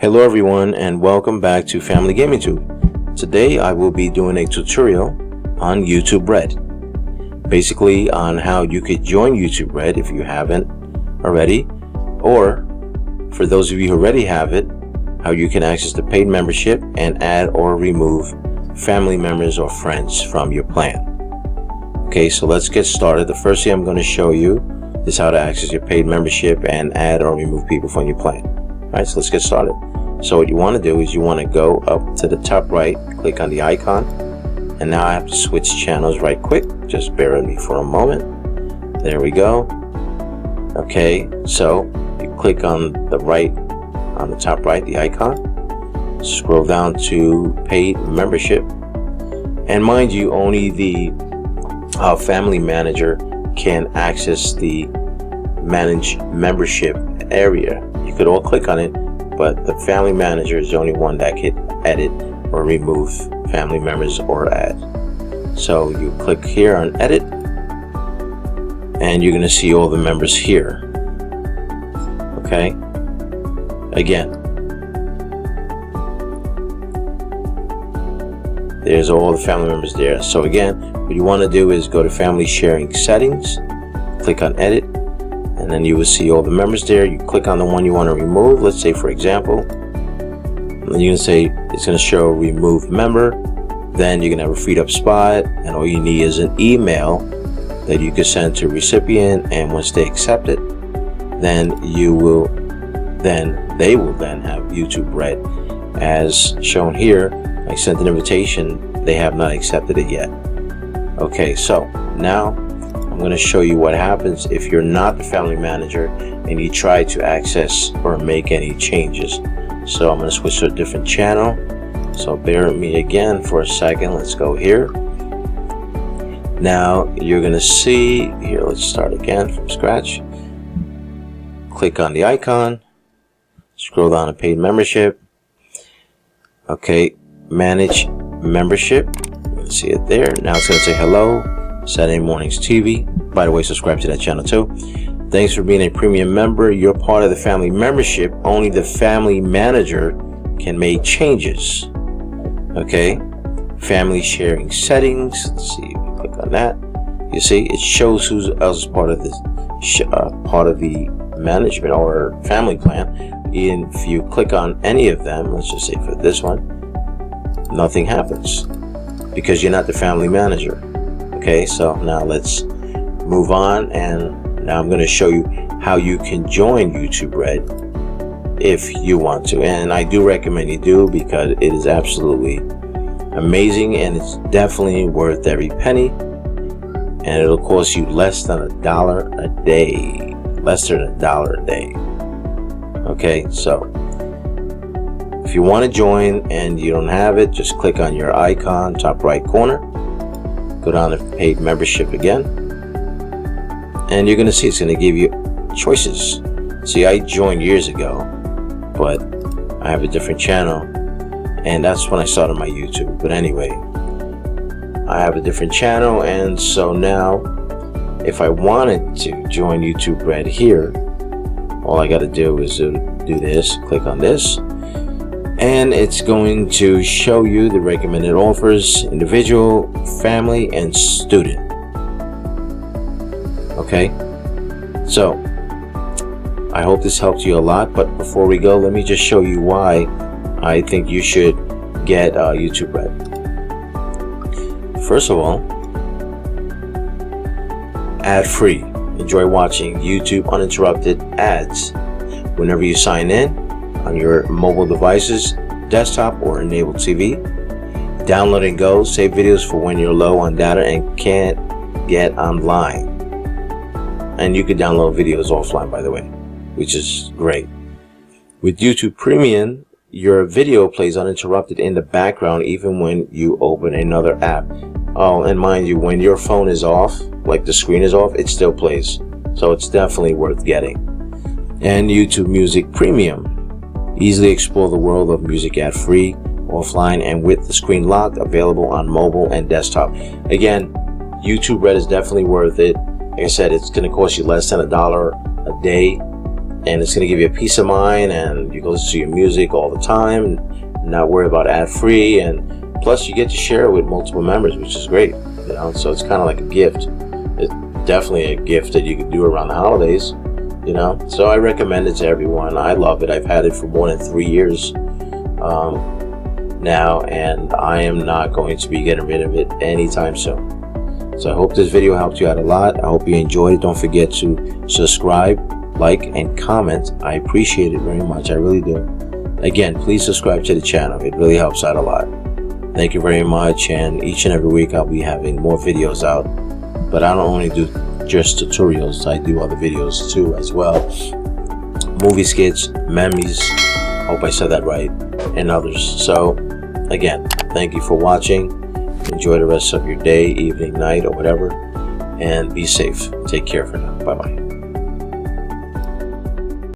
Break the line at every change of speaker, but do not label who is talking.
Hello everyone, and welcome back to familygamingtube. Today I will be doing a tutorial on YouTube Red, basically on how you could join YouTube Red if you haven't already, or for those of you who already have it, how you can access the paid membership and add or remove family members or friends from your plan. Okay, so let's get started. The first thing I'm going to show you is how to access your paid membership and add or remove people from your plan. Alright, so let's get started. So what you want to do is you want to go up to the top right, click on the icon, and now I have to switch channels right quick. Just bear with me for a moment. There we go. Okay, so you click on the top right, the icon, scroll down to paid membership, and mind you, only the family manager can access the manage membership area. You could all click on it, but the family manager is the only one that can edit or remove family members or add. So you click here on edit, and you're going to see all the members here. Okay, again, there's all the family members there. So again, what you want to do is go to family sharing settings, click on edit, and then you will see all the members there. You click on the one you want to remove. Let's say, for example, and then you can say it's going to show remove member. Then you're going to have a freed up spot, and all you need is an email that you can send to recipient, and once they accept it, then they will then have YouTube Red. As shown here, I sent an invitation, they have not accepted it yet. Okay, so now I'm going to show you what happens if you're not the family manager and you try to access or make any changes. So I'm going to switch to a different channel. So bear with me again for a second. Let's go here. Now you're going to see here, let's start again from scratch. Click on the icon, scroll down to paid membership. Okay, manage membership. Let's see it there. Now it's going to say hello, Saturday Mornings TV. By the way, subscribe to that channel too. Thanks for being a premium member. You're part of the family membership. Only the family manager can make changes. Okay, family sharing settings. Let's see if we click on that. You see, it shows who else is part of this part of the management or family plan. And if you click on any of them, let's just say for this one, nothing happens because you're not the family manager. Okay, so now let's move on, and now I'm going to show you how you can join YouTube Red if you want to, and I do recommend you do, because it is absolutely amazing and it's definitely worth every penny, and it'll cost you less than $1 a day. Less than $1 a day. Okay, so if you want to join and you don't have it, just click on your icon, top right corner, go down to paid membership again, and you're going to see it's going to give you choices. See, I joined years ago, but I have a different channel, and that's when I started my YouTube. But anyway, I have a different channel, and so now if I wanted to join YouTube Red here, all I got to do is do this, click on this, and it's going to show you the recommended offers: individual, family, and student. Okay, so I hope this helped you a lot, but before we go, let me just show you why I think you should get YouTube Red. First of all, ad free. Enjoy watching YouTube uninterrupted ads whenever you sign in on your mobile devices, desktop, or enabled TV. Download and go. Save videos for when you're low on data and can't get online. And you can download videos offline, by the way, which is great. With YouTube Premium, your video plays uninterrupted in the background even when you open another app. Oh, and mind you, when your phone is off, like the screen is off, it still plays. So it's definitely worth getting. And YouTube Music Premium. Easily explore the world of music ad-free, offline, and with the screen locked, available on mobile and desktop. Again, YouTube Red is definitely worth it. Like I said, it's going to cost you less than $1 a day, and it's going to give you a peace of mind, and you can listen to your music all the time, not worry about ad-free, and plus you get to share it with multiple members, which is great, you know. So it's kind of like a gift. It's definitely a gift that you can do around the holidays, you know. So I recommend it to everyone. I love it. I've had it for more than 3 years now, and I am not going to be getting rid of it anytime soon. So I hope this video helped you out a lot. I hope you enjoyed it. Don't forget to subscribe, like, and comment. I appreciate it very much. I really do. Again, please subscribe to the channel. It really helps out a lot. Thank you very much. And each and every week I'll be having more videos out. But I don't only do just tutorials. I do other videos too as well. Movie skits, memes, hope I said that right, and others. So again, thank you for watching. Enjoy the rest of your day, evening, night, or whatever, and be safe. Take care for now. Bye-bye.